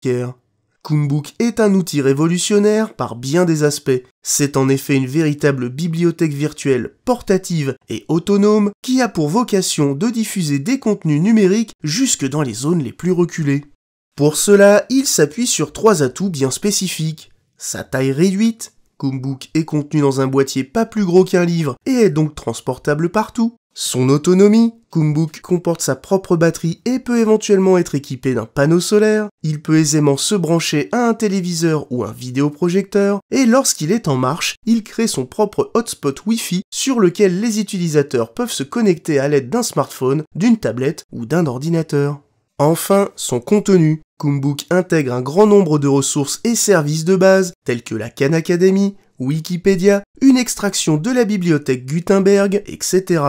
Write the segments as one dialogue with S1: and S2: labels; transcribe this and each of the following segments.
S1: bibliothécaire. Koombook est un outil révolutionnaire par bien des aspects. C'est en effet une véritable bibliothèque virtuelle, portative et autonome qui a pour vocation de diffuser des contenus numériques jusque dans les zones les plus reculées. Pour cela, il s'appuie sur 3 atouts bien spécifiques. Sa taille réduite, Koombook est contenu dans un boîtier pas plus gros qu'un livre et est donc transportable partout. Son autonomie, Koombook comporte sa propre batterie et peut éventuellement être équipé d'un panneau solaire. Il peut aisément se brancher à un téléviseur ou un vidéoprojecteur, et lorsqu'il est en marche, il crée son propre hotspot Wi-Fi sur lequel les utilisateurs peuvent se connecter à l'aide d'un smartphone, d'une tablette ou d'un ordinateur. Enfin, son contenu. Koombook intègre un grand nombre de ressources et services de base, tels que la Khan Academy, Wikipédia, une extraction de la bibliothèque Gutenberg, etc.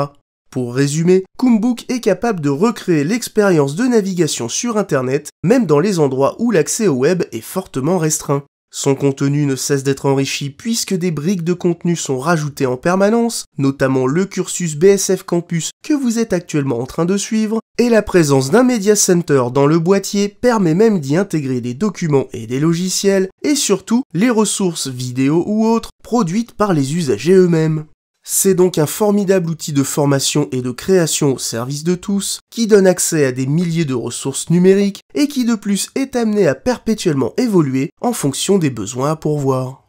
S1: Pour résumer, Koombook est capable de recréer l'expérience de navigation sur Internet, même dans les endroits où l'accès au web est fortement restreint. Son contenu ne cesse d'être enrichi puisque des briques de contenu sont rajoutées en permanence, notamment le cursus BSF Campus que vous êtes actuellement en train de suivre, et la présence d'un Media Center dans le boîtier permet même d'y intégrer des documents et des logiciels, et surtout les ressources vidéo ou autres produites par les usagers eux-mêmes. C'est donc un formidable outil de formation et de création au service de tous, qui donne accès à des milliers de ressources numériques et qui de plus est amené à perpétuellement évoluer en fonction des besoins à pourvoir.